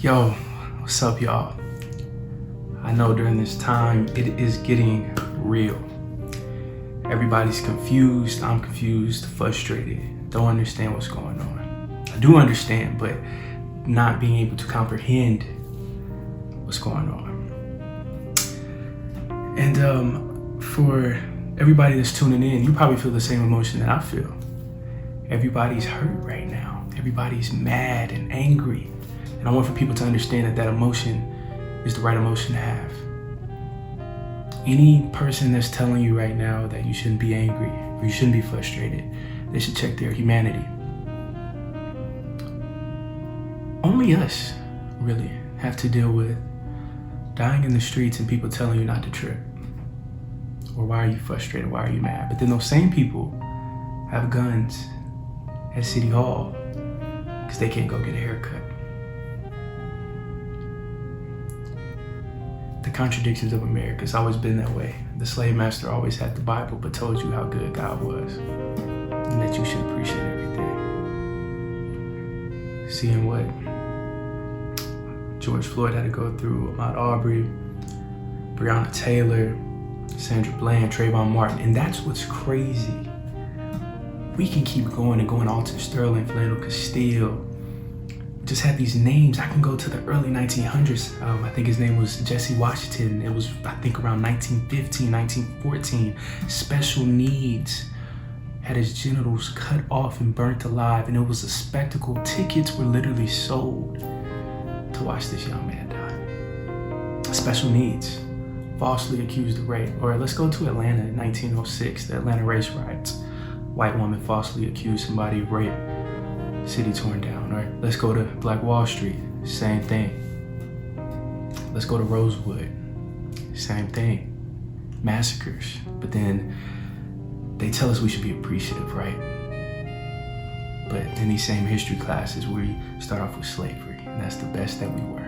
Yo, what's up, y'all? I know during this time, it is getting real. Everybody's confused, I'm confused, frustrated, don't understand what's going on. I do understand, but not being able to comprehend what's going on. And for everybody that's tuning in, you probably feel the same emotion that I feel. Everybody's hurt right now. Everybody's mad and angry. And I want for people to understand that that emotion is the right emotion to have. Any person that's telling you right now that you shouldn't be angry or you shouldn't be frustrated, they should check their humanity. Only us really have to deal with dying in the streets and people telling you not to trip. Or why are you frustrated? Why are you mad? But then those same people have guns at City Hall because they can't go get a haircut. The contradictions of America, it's always been that way. The slave master always had the Bible but told you how good God was and that you should appreciate everything. Seeing what George Floyd had to go through, Ahmaud Arbery, Breonna Taylor, Sandra Bland, Trayvon Martin, and that's what's crazy. We can keep going and going, Alton Sterling, Philando Castile, just had these names. I can go to the early 1900s. I think his name was Jesse Washington. It was, I think, around 1915, 1914. Special needs, had his genitals cut off and burnt alive, and it was a spectacle. Tickets were literally sold to watch this young man die. Special needs, falsely accused of rape. Or let's go to Atlanta in 1906, the Atlanta race riots. White woman falsely accused somebody of rape. City torn down. Or let's go to Black Wall Street, same thing. Let's go to Rosewood, same thing. Massacres. But then they tell us we should be appreciative, right? But in these same history classes, we start off with slavery, and that's the best that we were.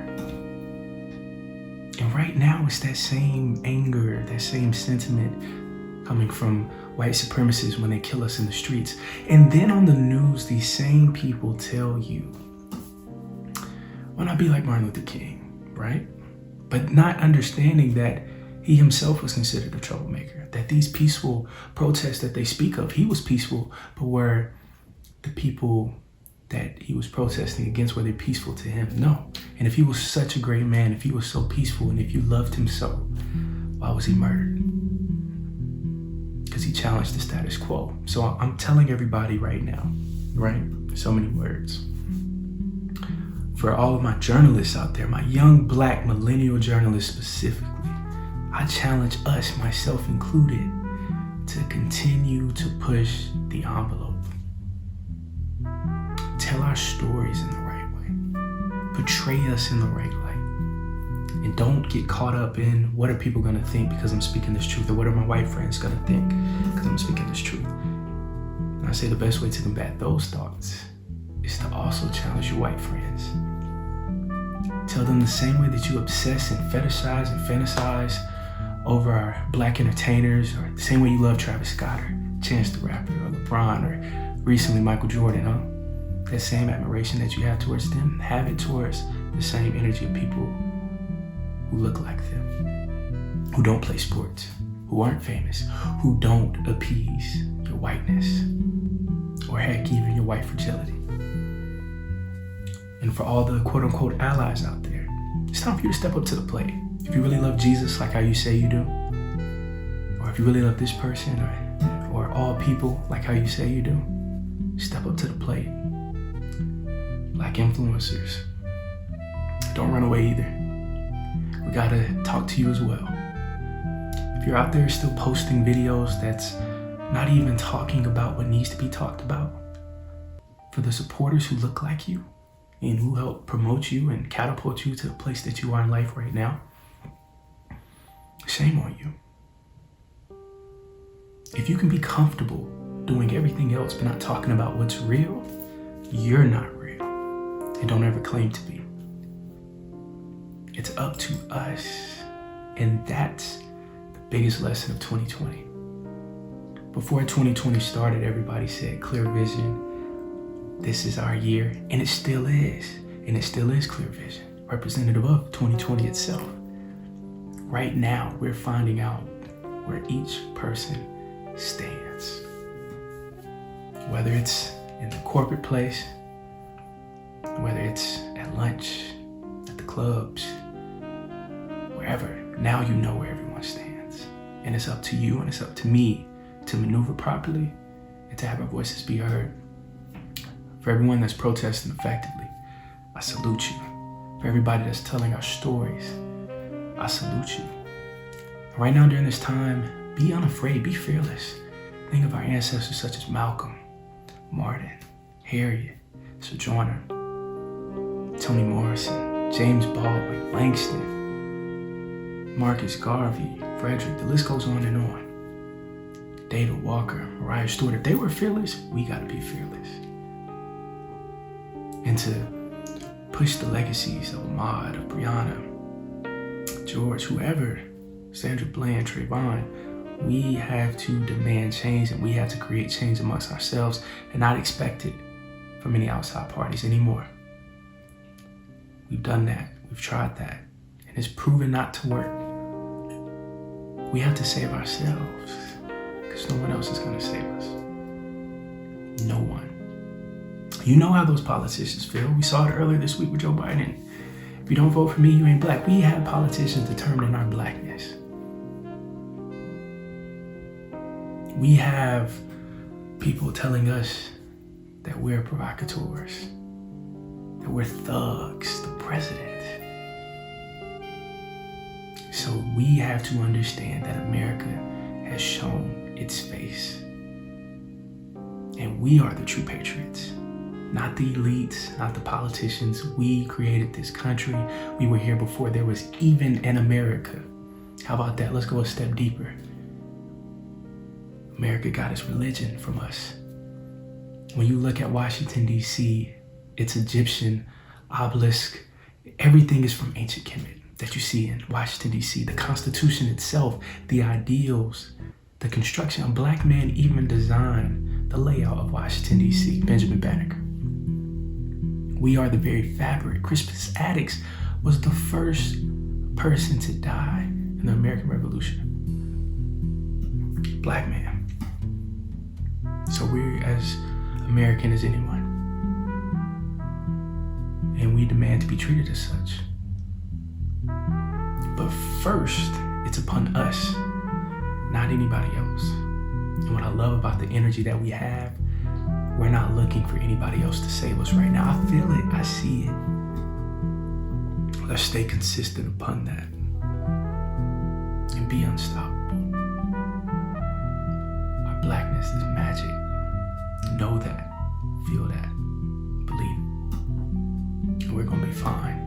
And right now, it's that same anger, that same sentiment coming from white supremacists when they kill us in the streets. And then on the news, these same people tell you, why not be like Martin Luther King, right? But not understanding that he himself was considered a troublemaker, that these peaceful protests that they speak of, he was peaceful, but were the people that he was protesting against, were they peaceful to him? No. And if he was such a great man, if he was so peaceful, and if you loved him so, why was he murdered? Because he challenged the status quo. So I'm telling everybody right now, right? So many words. For all of my journalists out there, my young black millennial journalists specifically, I challenge us, myself included, to continue to push the envelope. Tell our stories in the right way. Portray us in the right light. And don't get caught up in what are people gonna think because I'm speaking this truth, or what are my white friends gonna think because I'm speaking this truth. And I say the best way to combat those thoughts is to also challenge your white friends. Tell them the same way that you obsess and fetishize and fantasize over our black entertainers, or the same way you love Travis Scott or Chance the Rapper or LeBron or recently Michael Jordan, huh? That same admiration that you have towards them, have it towards the same energy of people who look like them, who don't play sports, who aren't famous, who don't appease your whiteness, or heck, even your white fragility. And for all the quote unquote allies out there, it's time for you to step up to the plate. If you really love Jesus like how you say you do, or if you really love this person or all people like how you say you do, step up to the plate. Black influencers, don't run away either. We gotta talk to you as well. If you're out there still posting videos that's not even talking about what needs to be talked about, for the supporters who look like you and who help promote you and catapult you to the place that you are in life right now, shame on you. If you can be comfortable doing everything else but not talking about what's real, you're not real, and don't ever claim to be. It's up to us, and that's the biggest lesson of 2020. Before 2020 started, everybody said clear vision, this is our year, and it still is. And it still is clear vision. representative of 2020 itself. Right now, we're finding out where each person stands. Whether it's in the corporate place, whether it's at lunch, at the clubs, wherever, now you know where everyone stands. And it's up to you and it's up to me to maneuver properly and to have our voices be heard. For everyone that's protesting effectively, I salute you. For everybody that's telling our stories, I salute you. Right now during this time, be unafraid, be fearless. Think of our ancestors such as Malcolm, Martin, Harriet, Sojourner, Toni Morrison, James Baldwin, Langston, Marcus Garvey, Frederick, the list goes on and on. David Walker, Mariah Stewart, if they were fearless, we gotta be fearless. And to push the legacies of Ahmaud, of Breonna, George, whoever, Sandra Bland, Trayvon, we have to demand change and we have to create change amongst ourselves and not expect it from any outside parties anymore. We've done that, we've tried that, and it's proven not to work. We have to save ourselves because no one else is gonna save us. No one. You know how those politicians feel. We saw it earlier this week with Joe Biden. If you don't vote for me, you ain't black. We have politicians determining our blackness. We have people telling us that we're provocateurs, that we're thugs, the president. So we have to understand that America has shown its face. And we are the true patriots, not the elites, not the politicians. We created this country. We were here before there was even an America. How about that? Let's go a step deeper. America got its religion from us. When you look at Washington, D.C., its Egyptian obelisk, everything is from ancient Kemet that you see in Washington, D.C. The Constitution itself, the ideals, the construction. A black man even designed the layout of Washington, D.C., Benjamin Banneker. We are the very fabric. Crispus Attucks was the first person to die in the American Revolution. Black man. So we're as American as anyone. And we demand to be treated as such. But first, it's upon us, not anybody else. And what I love about the energy that we have, we're not looking for anybody else to save us right now. I feel it, I see it. Let's stay consistent upon that and be unstoppable. Our blackness is magic. Know that, feel that, believe it. And we're gonna be fine.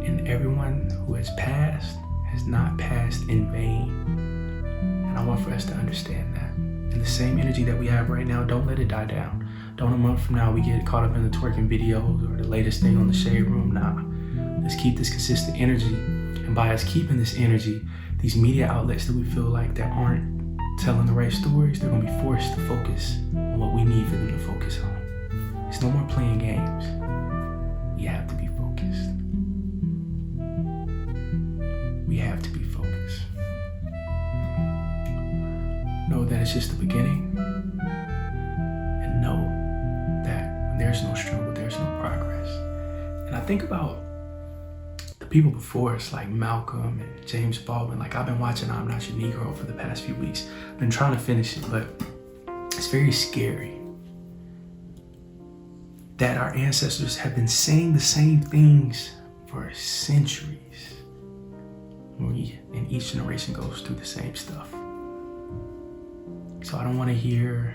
And everyone who has passed has not passed in vain. And I want for us to understand that. And the same energy that we have right now, don't let it die down. Don't a month from now we get caught up in the twerking videos or the latest thing on the shade room. Nah, let's keep this consistent energy. And by us keeping this energy, these media outlets that we feel like that aren't telling the right stories, they're gonna be forced to focus on what we need for them to focus on. It's no more playing games. We have to be focused. We have to be focused. Know that it's just the beginning. And know that when there's no struggle, there's no progress. And I think about the people before us, like Malcolm and James Baldwin. Like, I've been watching I'm Not Your Negro for the past few weeks. I've been trying to finish it, but it's very scary that our ancestors have been saying the same things for centuries. And each generation goes through the same stuff. So I don't want to hear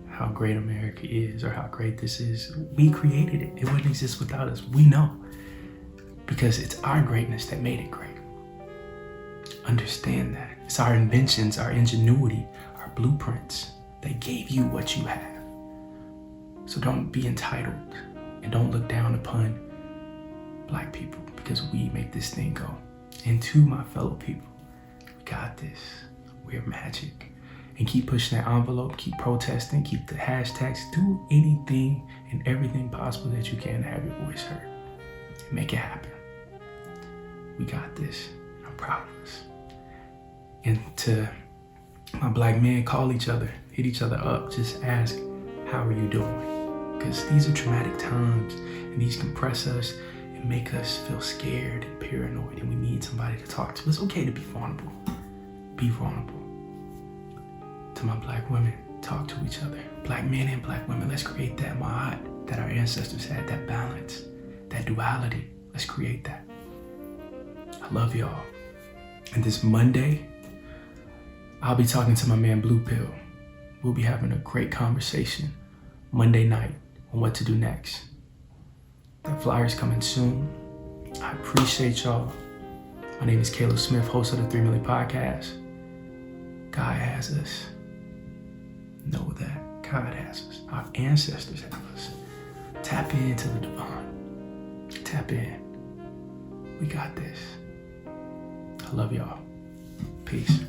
how great America is or how great this is. We created it. It wouldn't exist without us. We know. Because it's our greatness that made it great. Understand that. It's our inventions, our ingenuity, our blueprints that gave you what you have. So don't be entitled and don't look down upon Black people because we make this thing go. And to my fellow people, we got this. We're magic. And keep pushing that envelope, keep protesting, keep the hashtags, do anything and everything possible that you can to have your voice heard. and make it happen. We got this. I'm proud of us. And to my black men, call each other, hit each other up, just ask, how are you doing? Because these are traumatic times, and these compress us and make us feel scared and paranoid, and we need somebody to talk to. It's okay to be vulnerable. Be vulnerable. To my black women, talk to each other. Black men and black women, let's create that ma'at that our ancestors had, that balance, that duality. Let's create that. I love y'all. And this Monday, I'll be talking to my man Blue Pill. We'll be having a great conversation Monday night on what to do next. That flyer's coming soon. I appreciate y'all. My name is Caleb Smith, host of the 3 Million Podcast. God has us. Know that. God has us. Our ancestors have us. Tap into the divine. Tap in. We got this. I love y'all. Peace.